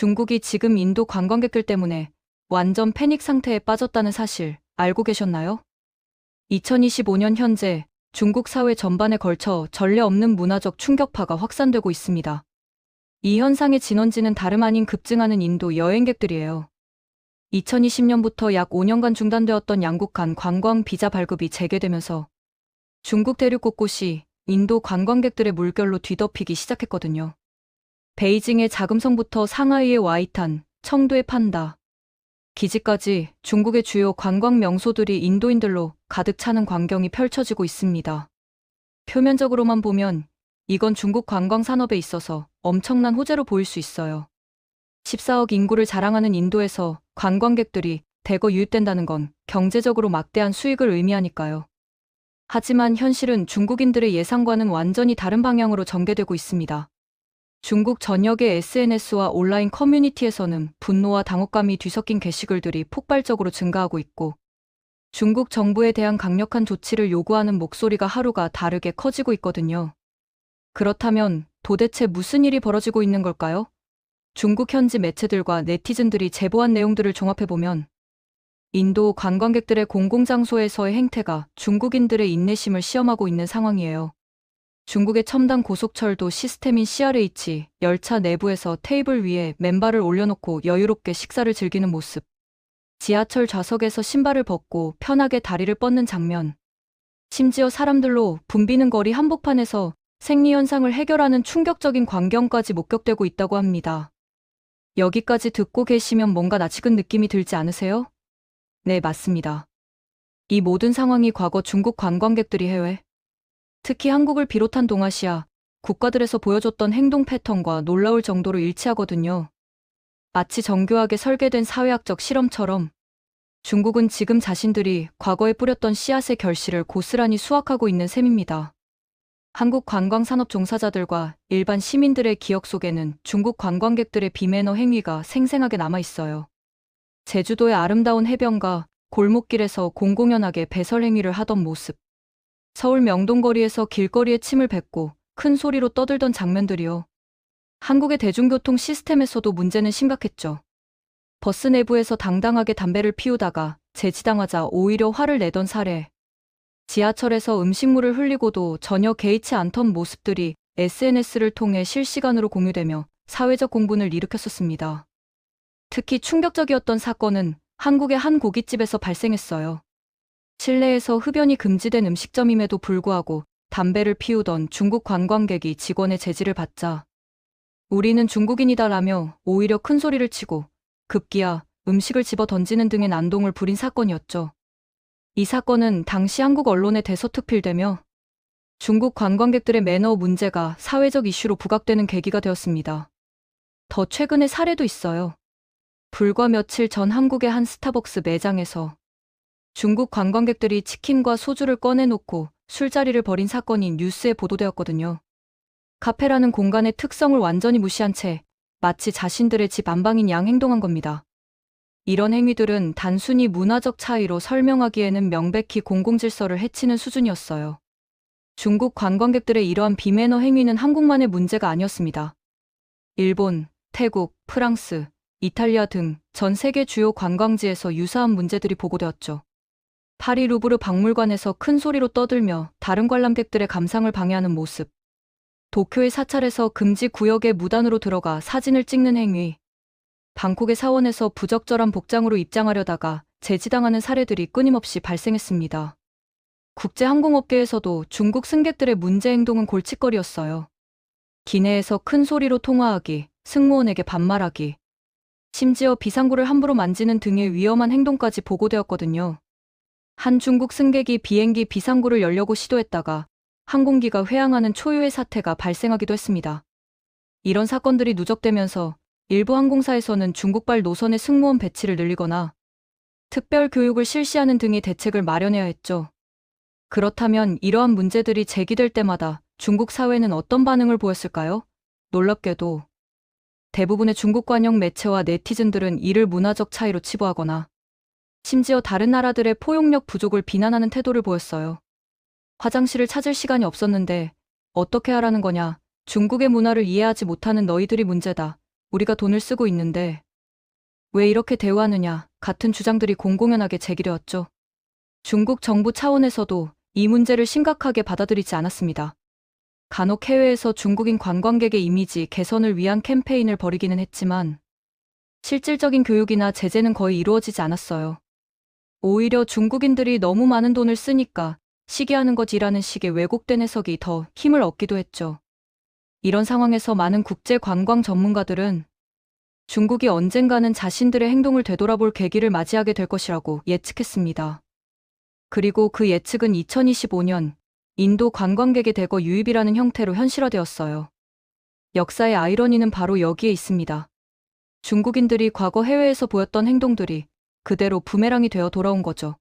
중국이 지금 인도 관광객들 때문에 완전 패닉 상태에 빠졌다는 사실 알고 계셨나요? 2025년 현재 중국 사회 전반에 걸쳐 전례 없는 문화적 충격파가 확산되고 있습니다. 이 현상의 진원지는 다름 아닌 급증하는 인도 여행객들이에요. 2020년부터 약 5년간 중단되었던 양국 간 관광 비자 발급이 재개되면서 중국 대륙 곳곳이 인도 관광객들의 물결로 뒤덮이기 시작했거든요. 베이징의 자금성부터 상하이의 와이탄, 청두의 판다, 기지까지 중국의 주요 관광 명소들이 인도인들로 가득 차는 광경이 펼쳐지고 있습니다. 표면적으로만 보면 이건 중국 관광 산업에 있어서 엄청난 호재로 보일 수 있어요. 14억 인구를 자랑하는 인도에서 관광객들이 대거 유입된다는 건 경제적으로 막대한 수익을 의미하니까요. 하지만 현실은 중국인들의 예상과는 완전히 다른 방향으로 전개되고 있습니다. 중국 전역의 SNS와 온라인 커뮤니티에서는 분노와 당혹감이 뒤섞인 게시글들이 폭발적으로 증가하고 있고, 중국 정부에 대한 강력한 조치를 요구하는 목소리가 하루가 다르게 커지고 있거든요. 그렇다면 도대체 무슨 일이 벌어지고 있는 걸까요? 중국 현지 매체들과 네티즌들이 제보한 내용들을 종합해보면 인도 관광객들의 공공장소에서의 행태가 중국인들의 인내심을 시험하고 있는 상황이에요. 중국의 첨단 고속철도 시스템인 CRH, 열차 내부에서 테이블 위에 맨발을 올려놓고 여유롭게 식사를 즐기는 모습, 지하철 좌석에서 신발을 벗고 편하게 다리를 뻗는 장면, 심지어 사람들로 붐비는 거리 한복판에서 생리현상을 해결하는 충격적인 광경까지 목격되고 있다고 합니다. 여기까지 듣고 계시면 뭔가 낯익은 느낌이 들지 않으세요? 네, 맞습니다. 이 모든 상황이 과거 중국 관광객들이 해외, 특히 한국을 비롯한 동아시아 국가들에서 보여줬던 행동 패턴과 놀라울 정도로 일치하거든요. 마치 정교하게 설계된 사회학적 실험처럼 중국은 지금 자신들이 과거에 뿌렸던 씨앗의 결실을 고스란히 수확하고 있는 셈입니다. 한국 관광산업 종사자들과 일반 시민들의 기억 속에는 중국 관광객들의 비매너 행위가 생생하게 남아있어요. 제주도의 아름다운 해변가, 골목길에서 공공연하게 배설 행위를 하던 모습, 서울 명동거리에서 길거리에 침을 뱉고 큰 소리로 떠들던 장면들이요. 한국의 대중교통 시스템에서도 문제는 심각했죠. 버스 내부에서 당당하게 담배를 피우다가 제지당하자 오히려 화를 내던 사례, 지하철에서 음식물을 흘리고도 전혀 개의치 않던 모습들이 SNS를 통해 실시간으로 공유되며 사회적 공분을 일으켰었습니다. 특히 충격적이었던 사건은 한국의 한 고깃집에서 발생했어요. 실내에서 흡연이 금지된 음식점임에도 불구하고 담배를 피우던 중국 관광객이 직원의 제지를 받자 우리는 중국인이다라며 오히려 큰 소리를 치고 급기야 음식을 집어 던지는 등의 난동을 부린 사건이었죠. 이 사건은 당시 한국 언론에 대서특필되며 중국 관광객들의 매너 문제가 사회적 이슈로 부각되는 계기가 되었습니다. 더 최근의 사례도 있어요. 불과 며칠 전 한국의 한 스타벅스 매장에서 중국 관광객들이 치킨과 소주를 꺼내놓고 술자리를 벌인 사건이 뉴스에 보도되었거든요. 카페라는 공간의 특성을 완전히 무시한 채 마치 자신들의 집 안방인 양 행동한 겁니다. 이런 행위들은 단순히 문화적 차이로 설명하기에는 명백히 공공질서를 해치는 수준이었어요. 중국 관광객들의 이러한 비매너 행위는 한국만의 문제가 아니었습니다. 일본, 태국, 프랑스, 이탈리아 등 전 세계 주요 관광지에서 유사한 문제들이 보고되었죠. 파리 루브르 박물관에서 큰 소리로 떠들며 다른 관람객들의 감상을 방해하는 모습, 도쿄의 사찰에서 금지 구역에 무단으로 들어가 사진을 찍는 행위, 방콕의 사원에서 부적절한 복장으로 입장하려다가 제지당하는 사례들이 끊임없이 발생했습니다. 국제항공업계에서도 중국 승객들의 문제 행동은 골칫거리였어요. 기내에서 큰 소리로 통화하기, 승무원에게 반말하기, 심지어 비상구를 함부로 만지는 등의 위험한 행동까지 보고되었거든요. 한 중국 승객이 비행기 비상구를 열려고 시도했다가 항공기가 회항하는 초유의 사태가 발생하기도 했습니다. 이런 사건들이 누적되면서 일부 항공사에서는 중국발 노선의 승무원 배치를 늘리거나 특별 교육을 실시하는 등의 대책을 마련해야 했죠. 그렇다면 이러한 문제들이 제기될 때마다 중국 사회는 어떤 반응을 보였을까요? 놀랍게도 대부분의 중국 관영 매체와 네티즌들은 이를 문화적 차이로 치부하거나 심지어 다른 나라들의 포용력 부족을 비난하는 태도를 보였어요. 화장실을 찾을 시간이 없었는데 어떻게 하라는 거냐, 중국의 문화를 이해하지 못하는 너희들이 문제다 우리가 돈을 쓰고 있는데 왜 이렇게 대우하느냐 같은 주장들이 공공연하게 제기되었죠. 중국 정부 차원에서도 이 문제를 심각하게 받아들이지 않았습니다. 간혹 해외에서 중국인 관광객의 이미지 개선을 위한 캠페인을 벌이기는 했지만 실질적인 교육이나 제재는 거의 이루어지지 않았어요. 오히려 중국인들이 너무 많은 돈을 쓰니까 시기하는 것이라는 식의 왜곡된 해석이 더 힘을 얻기도 했죠. 이런 상황에서 많은 국제 관광 전문가들은 중국이 언젠가는 자신들의 행동을 되돌아볼 계기를 맞이하게 될 것이라고 예측했습니다. 그리고 그 예측은 2025년 인도 관광객의 대거 유입이라는 형태로 현실화되었어요. 역사의 아이러니는 바로 여기에 있습니다. 중국인들이 과거 해외에서 보였던 행동들이 그대로 부메랑이 되어 돌아온 거죠.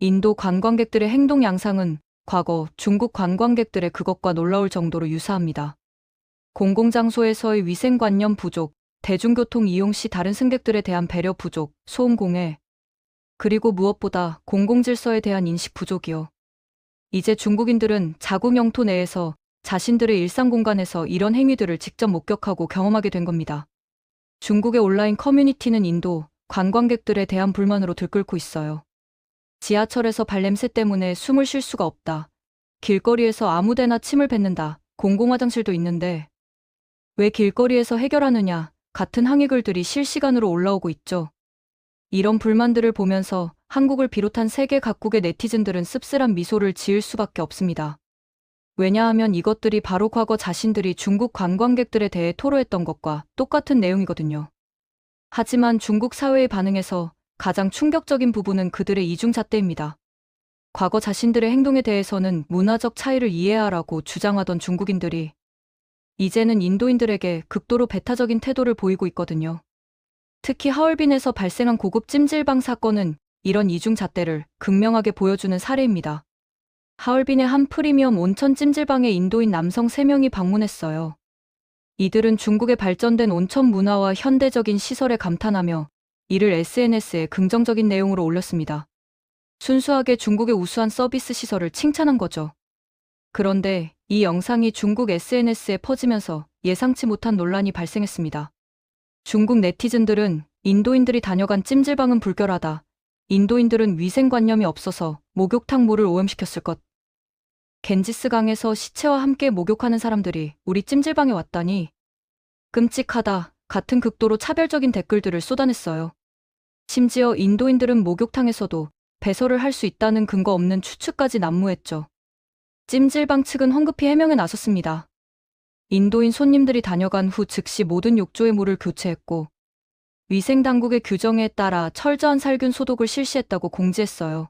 인도 관광객들의 행동 양상은 과거 중국 관광객들의 그것과 놀라울 정도로 유사합니다. 공공장소에서의 위생관념 부족, 대중교통 이용 시 다른 승객들에 대한 배려 부족, 소음 공해, 그리고 무엇보다 공공질서에 대한 인식 부족이요. 이제 중국인들은 자국 영토 내에서 자신들의 일상 공간에서 이런 행위들을 직접 목격하고 경험하게 된 겁니다. 중국의 온라인 커뮤니티는 인도 관광객들에 대한 불만으로 들끓고 있어요. 지하철에서 발냄새 때문에 숨을 쉴 수가 없다. 길거리에서 아무데나 침을 뱉는다. 공공화장실도 있는데 왜 길거리에서 해결하느냐 같은 항의 글들이 실시간으로 올라오고 있죠. 이런 불만들을 보면서 한국을 비롯한 세계 각국의 네티즌들은 씁쓸한 미소를 지을 수밖에 없습니다. 왜냐하면 이것들이 바로 과거 자신들이 중국 관광객들에 대해 토로했던 것과 똑같은 내용이거든요. 하지만 중국 사회의 반응에서 가장 충격적인 부분은 그들의 이중잣대입니다. 과거 자신들의 행동에 대해서는 문화적 차이를 이해하라고 주장하던 중국인들이 이제는 인도인들에게 극도로 배타적인 태도를 보이고 있거든요. 특히 하얼빈에서 발생한 고급 찜질방 사건은 이런 이중잣대를 극명하게 보여주는 사례입니다. 하얼빈의 한 프리미엄 온천 찜질방에 인도인 남성 3명이 방문했어요. 이들은 중국의 발전된 온천 문화와 현대적인 시설에 감탄하며 이를 SNS에 긍정적인 내용으로 올렸습니다. 순수하게 중국의 우수한 서비스 시설을 칭찬한 거죠. 그런데 이 영상이 중국 SNS에 퍼지면서 예상치 못한 논란이 발생했습니다. 중국 네티즌들은 인도인들이 다녀간 찜질방은 불결하다. 인도인들은 위생관념이 없어서 목욕탕 물을 오염시켰을 것. 겐지스강에서 시체와 함께 목욕하는 사람들이 우리 찜질방에 왔다니. 끔찍하다. 같은 극도로 차별적인 댓글들을 쏟아냈어요. 심지어 인도인들은 목욕탕에서도 배설을 할 수 있다는 근거 없는 추측까지 난무했죠. 찜질방 측은 황급히 해명에 나섰습니다. 인도인 손님들이 다녀간 후 즉시 모든 욕조의 물을 교체했고 위생당국의 규정에 따라 철저한 살균 소독을 실시했다고 공지했어요.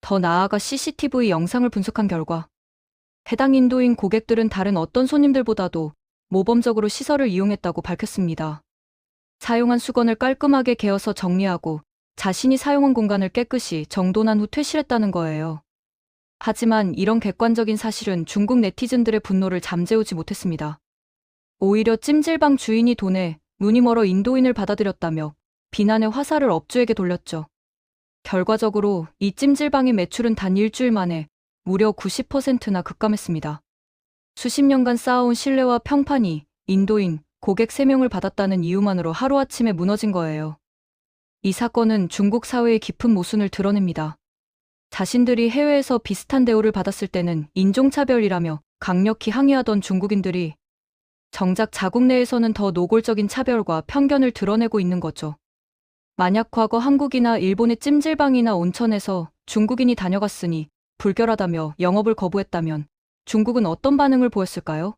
더 나아가 CCTV 영상을 분석한 결과 해당 인도인 고객들은 다른 어떤 손님들보다도 모범적으로 시설을 이용했다고 밝혔습니다. 사용한 수건을 깔끔하게 개어서 정리하고 자신이 사용한 공간을 깨끗이 정돈한 후 퇴실했다는 거예요. 하지만 이런 객관적인 사실은 중국 네티즌들의 분노를 잠재우지 못했습니다. 오히려 찜질방 주인이 돈에 눈이 멀어 인도인을 받아들였다며 비난의 화살을 업주에게 돌렸죠. 결과적으로 이 찜질방의 매출은 단 일주일 만에 무려 90%나 급감했습니다. 수십 년간 쌓아온 신뢰와 평판이 인도인 고객 3명을 받았다는 이유만으로 하루아침에 무너진 거예요. 이 사건은 중국 사회의 깊은 모순을 드러냅니다. 자신들이 해외에서 비슷한 대우를 받았을 때는 인종차별이라며 강력히 항의하던 중국인들이 정작 자국 내에서는 더 노골적인 차별과 편견을 드러내고 있는 거죠. 만약 과거 한국이나 일본의 찜질방이나 온천에서 중국인이 다녀갔으니 불결하다며 영업을 거부했다면 중국은 어떤 반응을 보였을까요?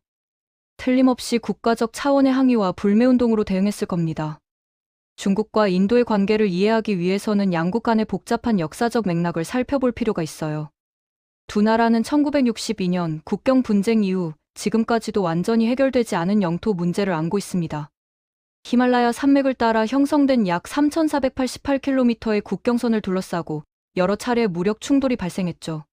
틀림없이 국가적 차원의 항의와 불매운동으로 대응했을 겁니다. 중국과 인도의 관계를 이해하기 위해서는 양국 간의 복잡한 역사적 맥락을 살펴볼 필요가 있어요. 두 나라는 1962년 국경 분쟁 이후 지금까지도 완전히 해결되지 않은 영토 문제를 안고 있습니다. 히말라야 산맥을 따라 형성된 약 3,488km의 국경선을 둘러싸고 여러 차례 무력 충돌이 발생했죠.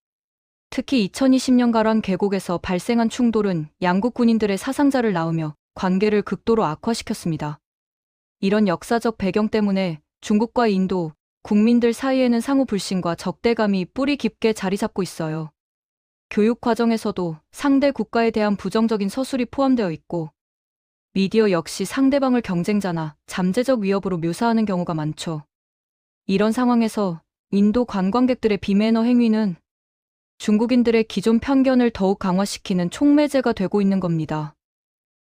특히 2020년 가란 계곡에서 발생한 충돌은 양국 군인들의 사상자를 낳으며 관계를 극도로 악화시켰습니다. 이런 역사적 배경 때문에 중국과 인도 국민들 사이에는 상호 불신과 적대감이 뿌리 깊게 자리 잡고 있어요. 교육 과정에서도 상대 국가에 대한 부정적인 서술이 포함되어 있고 미디어 역시 상대방을 경쟁자나 잠재적 위협으로 묘사하는 경우가 많죠. 이런 상황에서 인도 관광객들의 비매너 행위는 중국인들의 기존 편견을 더욱 강화시키는 촉매제가 되고 있는 겁니다.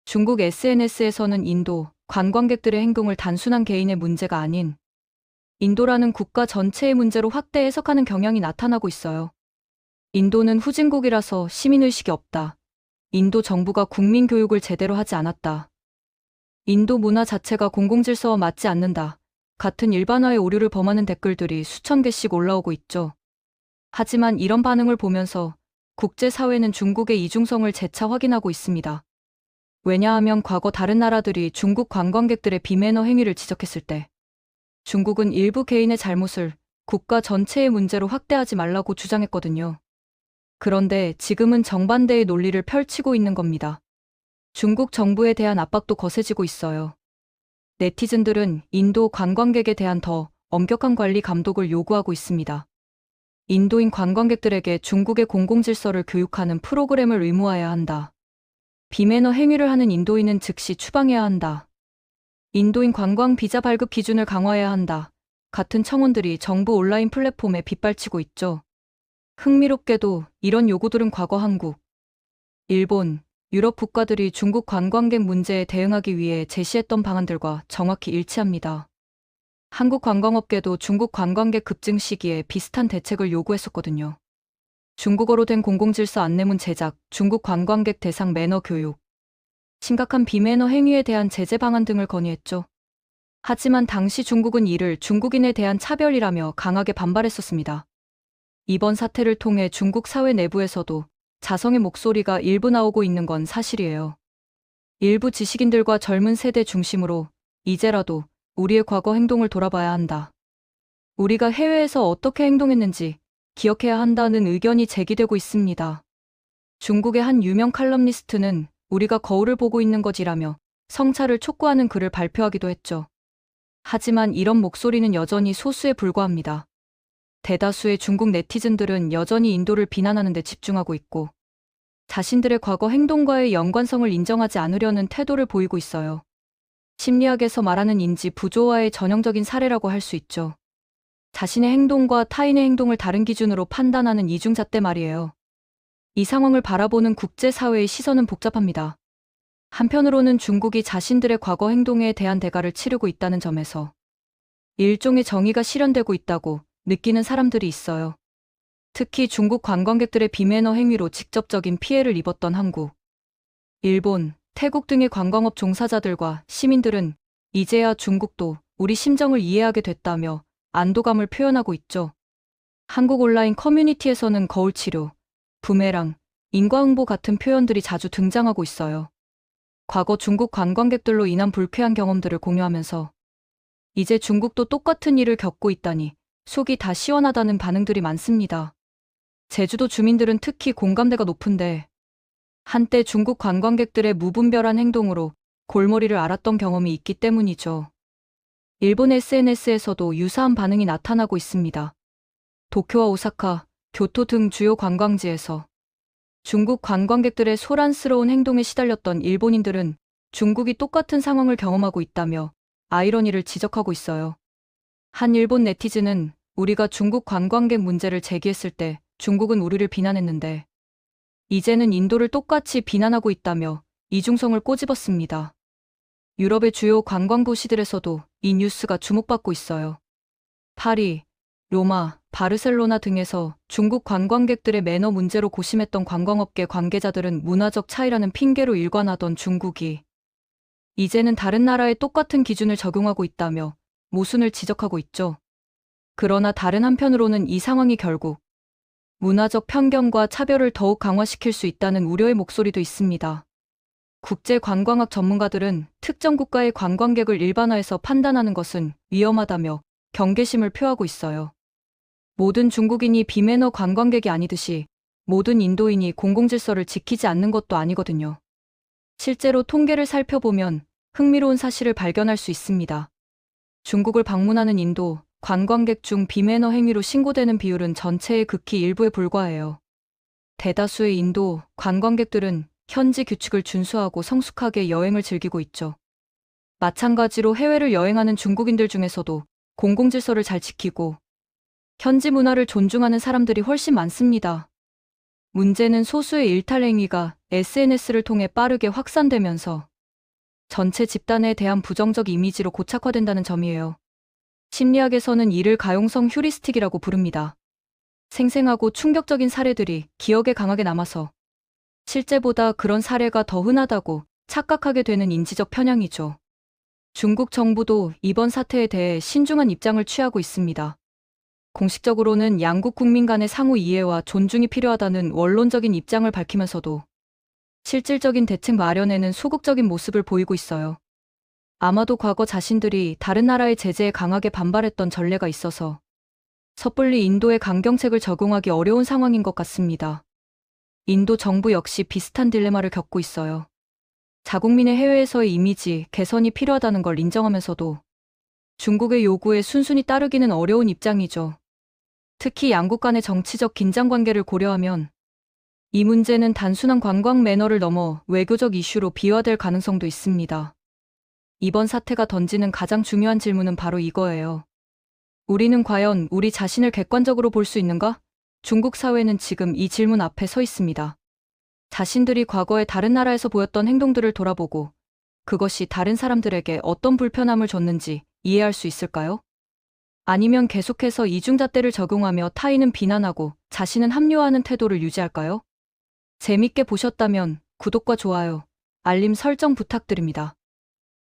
중국 SNS에서는 인도 관광객들의 행동을 단순한 개인의 문제가 아닌 인도라는 국가 전체의 문제로 확대 해석하는 경향이 나타나고 있어요. 인도는 후진국이라서 시민의식이 없다. 인도 정부가 국민 교육을 제대로 하지 않았다. 인도 문화 자체가 공공질서와 맞지 않는다. 같은 일반화의 오류를 범하는 댓글들이 수천 개씩 올라오고 있죠. 하지만 이런 반응을 보면서 국제사회는 중국의 이중성을 재차 확인하고 있습니다. 왜냐하면 과거 다른 나라들이 중국 관광객들의 비매너 행위를 지적했을 때 중국은 일부 개인의 잘못을 국가 전체의 문제로 확대하지 말라고 주장했거든요. 그런데 지금은 정반대의 논리를 펼치고 있는 겁니다. 중국 정부에 대한 압박도 거세지고 있어요. 네티즌들은 인도 관광객에 대한 더 엄격한 관리 감독을 요구하고 있습니다. 인도인 관광객들에게 중국의 공공질서를 교육하는 프로그램을 의무화해야 한다. 비매너 행위를 하는 인도인은 즉시 추방해야 한다. 인도인 관광 비자 발급 기준을 강화해야 한다. 같은 청원들이 정부 온라인 플랫폼에 빗발치고 있죠. 흥미롭게도 이런 요구들은 과거 한국, 일본, 유럽 국가들이 중국 관광객 문제에 대응하기 위해 제시했던 방안들과 정확히 일치합니다. 한국 관광업계도 중국 관광객 급증 시기에 비슷한 대책을 요구했었거든요. 중국어로 된 공공질서 안내문 제작, 중국 관광객 대상 매너 교육, 심각한 비매너 행위에 대한 제재 방안 등을 건의했죠. 하지만 당시 중국은 이를 중국인에 대한 차별이라며 강하게 반발했었습니다. 이번 사태를 통해 중국 사회 내부에서도 자성의 목소리가 일부 나오고 있는 건 사실이에요. 일부 지식인들과 젊은 세대 중심으로 이제라도 우리의 과거 행동을 돌아봐야 한다. 우리가 해외에서 어떻게 행동했는지 기억해야 한다는 의견이 제기되고 있습니다. 중국의 한 유명 칼럼니스트는 우리가 거울을 보고 있는 것이라며 성찰을 촉구하는 글을 발표하기도 했죠. 하지만 이런 목소리는 여전히 소수에 불과합니다. 대다수의 중국 네티즌들은 여전히 인도를 비난하는 데 집중하고 있고 자신들의 과거 행동과의 연관성을 인정하지 않으려는 태도를 보이고 있어요. 심리학에서 말하는 인지 부조화의 전형적인 사례라고 할 수 있죠. 자신의 행동과 타인의 행동을 다른 기준으로 판단하는 이중잣대 말이에요. 이 상황을 바라보는 국제사회의 시선은 복잡합니다. 한편으로는 중국이 자신들의 과거 행동에 대한 대가를 치르고 있다는 점에서 일종의 정의가 실현되고 있다고 느끼는 사람들이 있어요. 특히 중국 관광객들의 비매너 행위로 직접적인 피해를 입었던 한국, 일본, 태국 등의 관광업 종사자들과 시민들은 이제야 중국도 우리 심정을 이해하게 됐다며 안도감을 표현하고 있죠. 한국 온라인 커뮤니티에서는 거울치료, 부메랑, 인과응보 같은 표현들이 자주 등장하고 있어요. 과거 중국 관광객들로 인한 불쾌한 경험들을 공유하면서 이제 중국도 똑같은 일을 겪고 있다니 속이 다 시원하다는 반응들이 많습니다. 제주도 주민들은 특히 공감대가 높은데 한때 중국 관광객들의 무분별한 행동으로 골머리를 앓았던 경험이 있기 때문이죠. 일본 SNS에서도 유사한 반응이 나타나고 있습니다. 도쿄와 오사카, 교토 등 주요 관광지에서 중국 관광객들의 소란스러운 행동에 시달렸던 일본인들은 중국이 똑같은 상황을 경험하고 있다며 아이러니를 지적하고 있어요. 한 일본 네티즌은 우리가 중국 관광객 문제를 제기했을 때 중국은 우리를 비난했는데 이제는 인도를 똑같이 비난하고 있다며 이중성을 꼬집었습니다. 유럽의 주요 관광 도시들에서도 이 뉴스가 주목받고 있어요. 파리, 로마, 바르셀로나 등에서 중국 관광객들의 매너 문제로 고심했던 관광업계 관계자들은 문화적 차이라는 핑계로 일관하던 중국이 이제는 다른 나라에 똑같은 기준을 적용하고 있다며 모순을 지적하고 있죠. 그러나 다른 한편으로는 이 상황이 결국 문화적 편견과 차별을 더욱 강화시킬 수 있다는 우려의 목소리도 있습니다. 국제관광학 전문가들은 특정 국가의 관광객을 일반화해서 판단하는 것은 위험하다며 경계심을 표하고 있어요. 모든 중국인이 비매너 관광객이 아니듯이 모든 인도인이 공공질서를 지키지 않는 것도 아니거든요. 실제로 통계를 살펴보면 흥미로운 사실을 발견할 수 있습니다. 중국을 방문하는 인도 관광객 중 비매너 행위로 신고되는 비율은 전체의 극히 일부에 불과해요. 대다수의 인도 관광객들은 현지 규칙을 준수하고 성숙하게 여행을 즐기고 있죠. 마찬가지로 해외를 여행하는 중국인들 중에서도 공공질서를 잘 지키고 현지 문화를 존중하는 사람들이 훨씬 많습니다. 문제는 소수의 일탈 행위가 SNS를 통해 빠르게 확산되면서 전체 집단에 대한 부정적 이미지로 고착화된다는 점이에요. 심리학에서는 이를 가용성 휴리스틱이라고 부릅니다. 생생하고 충격적인 사례들이 기억에 강하게 남아서 실제보다 그런 사례가 더 흔하다고 착각하게 되는 인지적 편향이죠. 중국 정부도 이번 사태에 대해 신중한 입장을 취하고 있습니다. 공식적으로는 양국 국민 간의 상호 이해와 존중이 필요하다는 원론적인 입장을 밝히면서도 실질적인 대책 마련에는 소극적인 모습을 보이고 있어요. 아마도 과거 자신들이 다른 나라의 제재에 강하게 반발했던 전례가 있어서 섣불리 인도의 강경책을 적용하기 어려운 상황인 것 같습니다. 인도 정부 역시 비슷한 딜레마를 겪고 있어요. 자국민의 해외에서의 이미지 개선이 필요하다는 걸 인정하면서도 중국의 요구에 순순히 따르기는 어려운 입장이죠. 특히 양국 간의 정치적 긴장 관계를 고려하면 이 문제는 단순한 관광 매너를 넘어 외교적 이슈로 비화될 가능성도 있습니다. 이번 사태가 던지는 가장 중요한 질문은 바로 이거예요. 우리는 과연 우리 자신을 객관적으로 볼 수 있는가? 중국 사회는 지금 이 질문 앞에 서 있습니다. 자신들이 과거에 다른 나라에서 보였던 행동들을 돌아보고 그것이 다른 사람들에게 어떤 불편함을 줬는지 이해할 수 있을까요? 아니면 계속해서 이중잣대를 적용하며 타인은 비난하고 자신은 합리화하는 태도를 유지할까요? 재밌게 보셨다면 구독과 좋아요, 알림 설정 부탁드립니다.